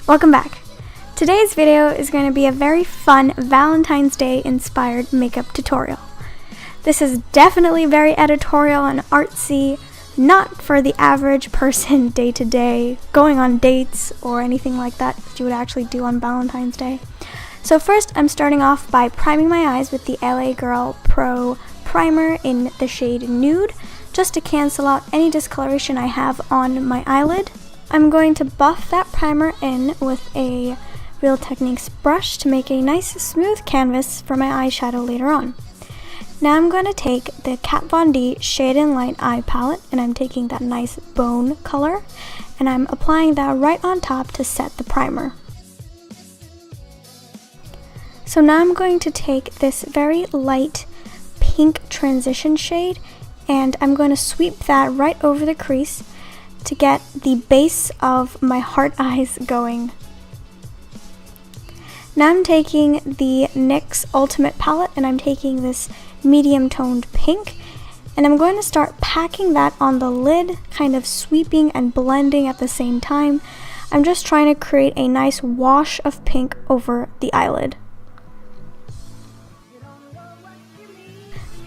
Welcome back. Today's video is going to be a very fun Valentine's Day inspired makeup tutorial. This is definitely very editorial and artsy, not for the average person day to day, going on dates or anything like that you would actually do on Valentine's Day. So first I'm starting off by priming my eyes with the LA Girl Pro Primer in the shade Nude, just to cancel out any discoloration I have on my eyelid. I'm going to buff that primer in with a Real Techniques brush to make a nice smooth canvas for my eyeshadow later on. Now I'm going to take the Kat Von D Shade and Light eye palette, and I'm taking that nice bone color, and I'm applying that right on top to set the primer. So now I'm going to take this very light pink transition shade, and I'm going to sweep that right over the crease to get the base of my heart eyes going. Now I'm taking the NYX Ultimate palette, and I'm taking this medium toned pink, and I'm going to start packing that on the lid, kind of sweeping and blending at the same time. I'm just trying to create a nice wash of pink over the eyelid.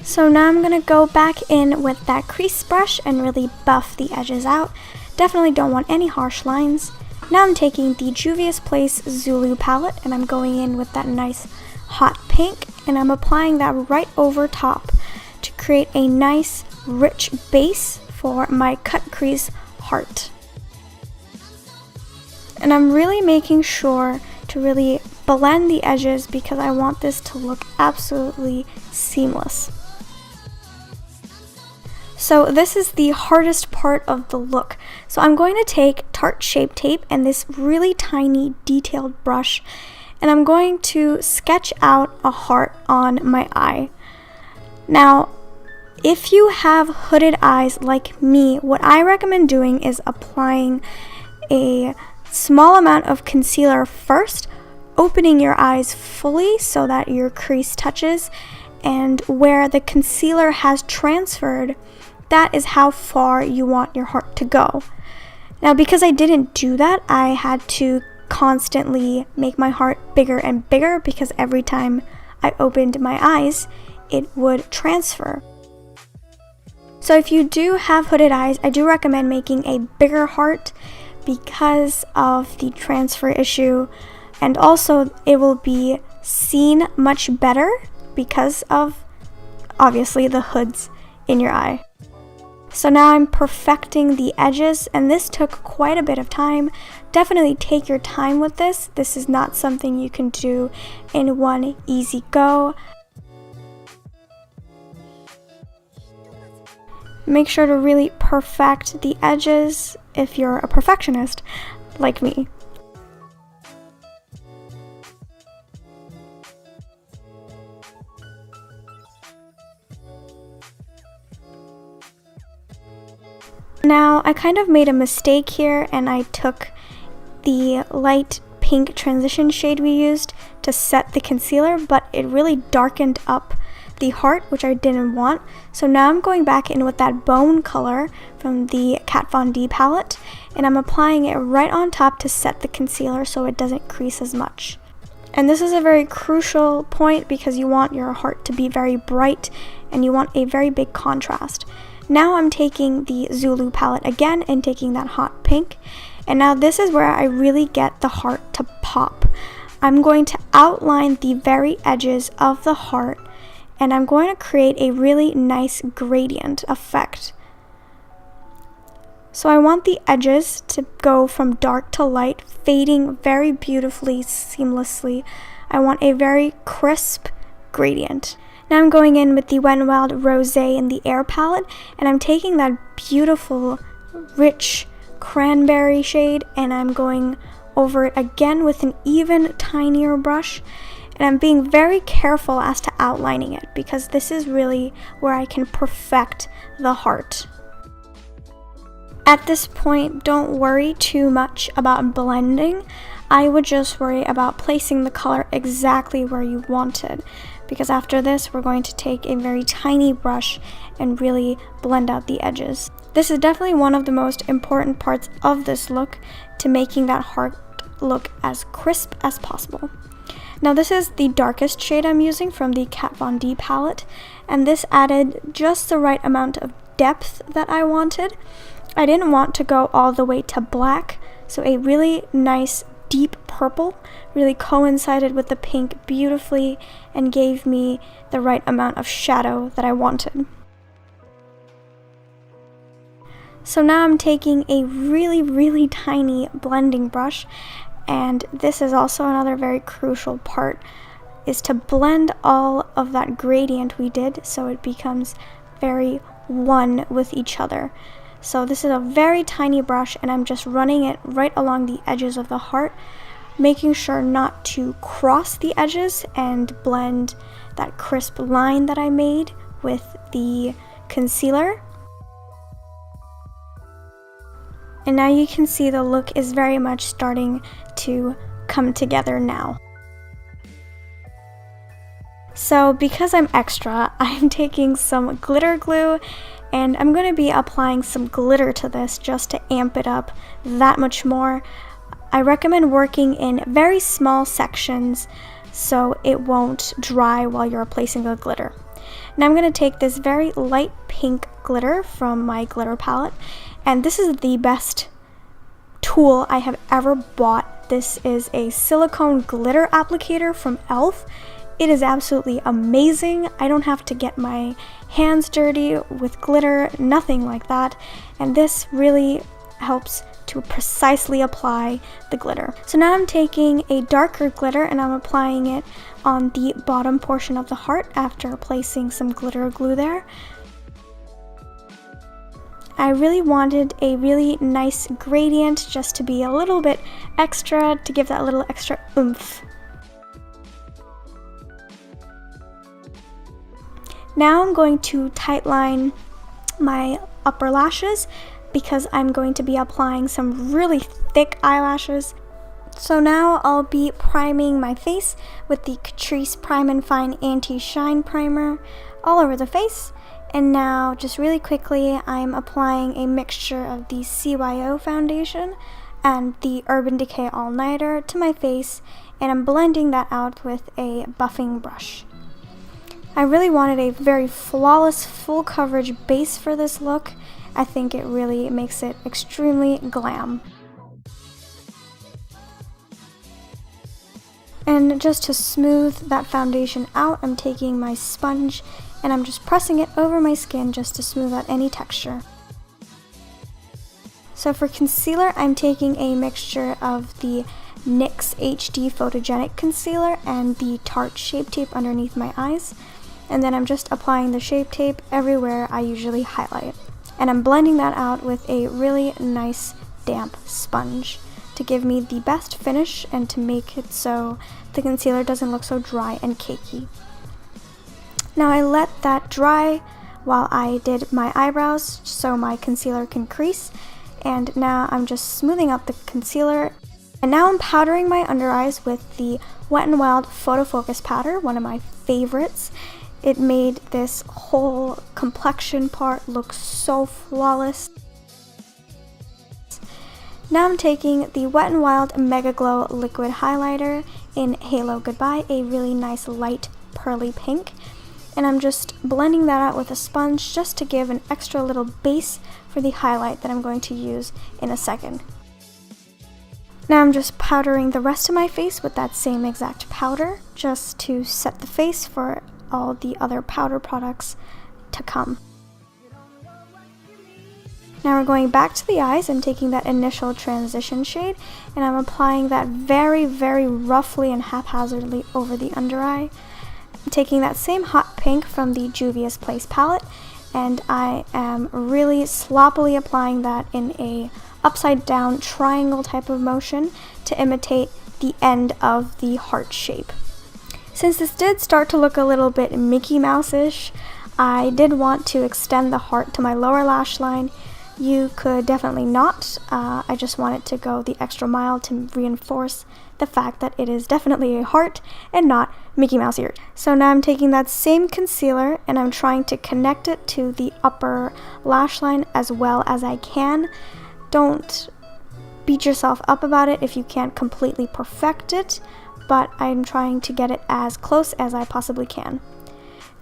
So now I'm going to go back in with that crease brush and really buff the edges out. Definitely don't want any harsh lines. Now I'm taking the Juvia's Place Zulu palette, and I'm going in with that nice hot pink, and I'm applying that right over top to create a nice rich base for my cut crease heart. And I'm really making sure to really blend the edges because I want this to look absolutely seamless. So this is the hardest part of the look. So I'm going to take Tarte Shape Tape and this really tiny detailed brush, and I'm going to sketch out a heart on my eye. Now, if you have hooded eyes like me, what I recommend doing is applying a small amount of concealer first, opening your eyes fully so that your crease touches, and where the concealer has transferred, that is how far you want your heart to go. Now, because I didn't do that, I had to constantly make my heart bigger and bigger because every time I opened my eyes, it would transfer. So if you do have hooded eyes, I do recommend making a bigger heart because of the transfer issue, and also it will be seen much better because of, obviously, the hoods in your eye. So now I'm perfecting the edges, and this took quite a bit of time. Definitely take your time with this. This is not something you can do in one easy go. Make sure to really perfect the edges if you're a perfectionist like me. Now, I kind of made a mistake here, and I took the light pink transition shade we used to set the concealer, but it really darkened up the heart, which I didn't want. So now I'm going back in with that bone color from the Kat Von D palette, and I'm applying it right on top to set the concealer so it doesn't crease as much. And this is a very crucial point because you want your heart to be very bright and you want a very big contrast. Now I'm taking the Zulu palette again and taking that hot pink, and now this is where I really get the heart to pop. I'm going to outline the very edges of the heart, and I'm going to create a really nice gradient effect. So I want the edges to go from dark to light, fading very beautifully, seamlessly. I want a very crisp gradient. Now I'm going in with the Wet n Wild Rosé in the Air palette, and I'm taking that beautiful, rich cranberry shade, and I'm going over it again with an even tinier brush, and I'm being very careful as to outlining it because this is really where I can perfect the heart. At this point, don't worry too much about blending. I would just worry about placing the color exactly where you want it, because after this we're going to take a very tiny brush and really blend out the edges. This is definitely one of the most important parts of this look to making that heart look as crisp as possible. Now this is the darkest shade I'm using from the Kat Von D palette, and this added just the right amount of depth that I wanted. I didn't want to go all the way to black, so a really nice deep purple really coincided with the pink beautifully and gave me the right amount of shadow that I wanted. So now I'm taking a really tiny blending brush, and this is also another very crucial part, is to blend all of that gradient we did so it becomes very one with each other. So this is a very tiny brush, and I'm just running it right along the edges of the heart, making sure not to cross the edges and blend that crisp line that I made with the concealer. And now you can see the look is very much starting to come together now. So because I'm extra, I'm taking some glitter glue, and I'm going to be applying some glitter to this just to amp it up that much more. I recommend working in very small sections so it won't dry while you're placing the glitter. Now I'm going to take this very light pink glitter from my glitter palette, and this is the best tool I have ever bought. This is a silicone glitter applicator from e.l.f. It is absolutely amazing. I don't have to get my hands dirty with glitter, nothing like that, and this really helps to precisely apply the glitter. So now I'm taking a darker glitter and I'm applying it on the bottom portion of the heart after placing some glitter glue there. I really wanted a really nice gradient just to be a little bit extra, to give that little extra oomph. Now I'm going to tightline my upper lashes because I'm going to be applying some really thick eyelashes. So now I'll be priming my face with the Catrice Prime and Fine Anti-Shine Primer all over the face. And now, just really quickly, I'm applying a mixture of the CYO foundation and the Urban Decay All Nighter to my face, and I'm blending that out with a buffing brush. I really wanted a very flawless, full coverage base for this look. I think it really makes it extremely glam. And just to smooth that foundation out, I'm taking my sponge and I'm just pressing it over my skin just to smooth out any texture. So for concealer, I'm taking a mixture of the NYX HD Photogenic Concealer and the Tarte Shape Tape underneath my eyes. And then I'm just applying the Shape Tape everywhere I usually highlight. And I'm blending that out with a really nice damp sponge to give me the best finish and to make it so the concealer doesn't look so dry and cakey. Now I let that dry while I did my eyebrows so my concealer can crease, and now I'm just smoothing out the concealer. And now I'm powdering my under eyes with the Wet n Wild Photo Focus powder, one of my favorites. It made this whole complexion part look so flawless. Now I'm taking the Wet n Wild Mega Glow Liquid Highlighter in Halo Goodbye, a really nice light pearly pink. And I'm just blending that out with a sponge just to give an extra little base for the highlight that I'm going to use in a second. Now I'm just powdering the rest of my face with that same exact powder just to set the face for all the other powder products to come. Now we're going back to the eyes. I'm taking that initial transition shade and I'm applying that very roughly and haphazardly over the under eye. I'm taking that same hot pink from the Juvia's Place palette and I am really sloppily applying that in a upside down triangle type of motion to imitate the end of the heart shape. Since this did start to look a little bit Mickey Mouse-ish, I did want to extend the heart to my lower lash line. You could definitely not. I just wanted to go the extra mile to reinforce the fact that it is definitely a heart and not Mickey Mouse ears. So now I'm taking that same concealer and I'm trying to connect it to the upper lash line as well as I can. Don't beat yourself up about it if you can't completely perfect it, but I'm trying to get it as close as I possibly can.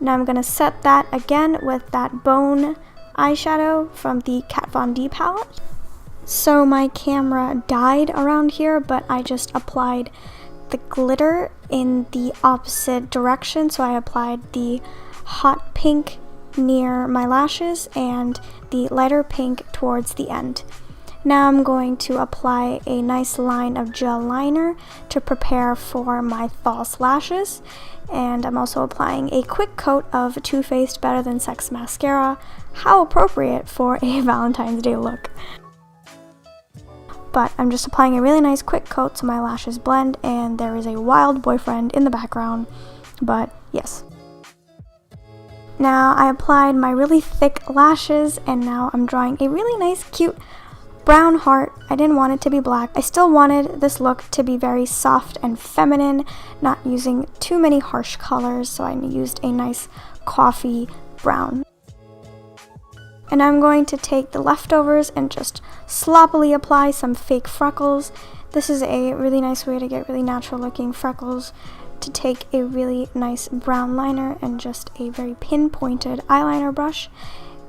Now I'm going to set that again with that bone eyeshadow from the Kat Von D palette. So my camera died around here, but I just applied the glitter in the opposite direction. So I applied the hot pink near my lashes and the lighter pink towards the end. Now I'm going to apply a nice line of gel liner to prepare for my false lashes. And I'm also applying a quick coat of Too Faced Better Than Sex mascara. How appropriate for a Valentine's Day look. But I'm just applying a really nice quick coat so my lashes blend, and there is a wild boyfriend in the background, but yes. Now I applied my really thick lashes, and now I'm drawing a really nice cute brown heart. I didn't want it to be black. I still wanted this look to be very soft and feminine, not using too many harsh colors, so I used a nice coffee brown. And I'm going to take the leftovers and just sloppily apply some fake freckles. This is a really nice way to get really natural looking freckles, to take a really nice brown liner and just a very pinpointed eyeliner brush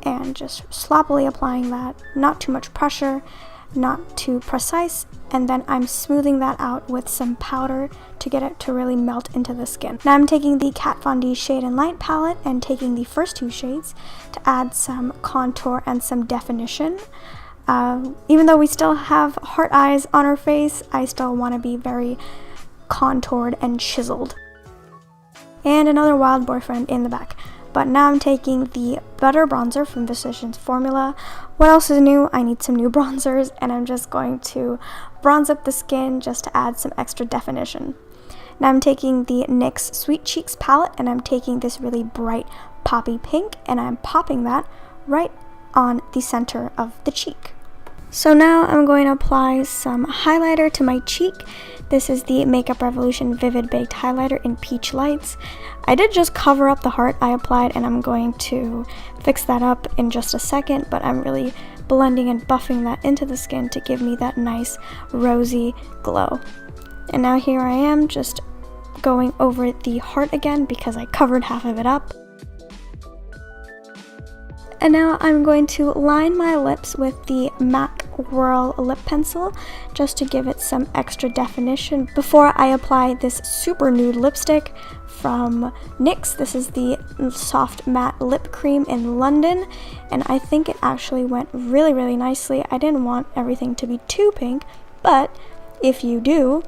and just sloppily applying that. Not too much pressure, not too precise, and then I'm smoothing that out with some powder to get it to really melt into the skin. Now I'm taking the Kat Von D Shade and Light palette and taking the first two shades to add some contour and some definition. Even though we still have heart eyes on our face, I still want to be very contoured and chiseled. And another wild boyfriend in the back. But now I'm taking the Butter Bronzer from Physicians Formula. What else is new? I need some new bronzers, and I'm just going to bronze up the skin just to add some extra definition. Now I'm taking the NYX Sweet Cheeks palette, and I'm taking this really bright poppy pink, and I'm popping that right on the center of the cheek. So now I'm going to apply some highlighter to my cheek. This is the Makeup Revolution Vivid Baked Highlighter in Peach Lights. I did just cover up the heart I applied, and I'm going to fix that up in just a second, but I'm really blending and buffing that into the skin to give me that nice rosy glow. And now here I am just going over the heart again because I covered half of it up. And now I'm going to line my lips with the MAC Whirl lip pencil just to give it some extra definition before I apply this super nude lipstick from NYX. This is the Soft Matte Lip Cream in London, and I think it actually went really nicely. I didn't want everything to be too pink, but if you do,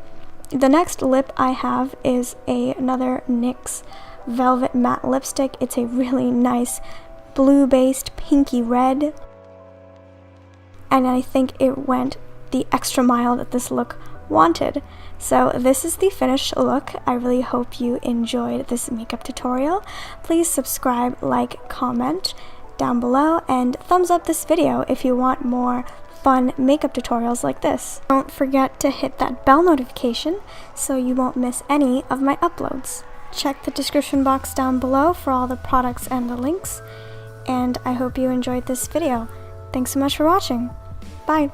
the next lip I have is another NYX Velvet Matte Lipstick. It's a really nice blue-based pinky red, and I think it went the extra mile that this look wanted. So this is the finished look. I really hope you enjoyed this makeup tutorial. Please subscribe, like, comment down below, and thumbs up this video if you want more fun makeup tutorials like this. Don't forget to hit that bell notification so you won't miss any of my uploads. Check the description box down below for all the products and the links. And I hope you enjoyed this video. Thanks so much for watching. Bye!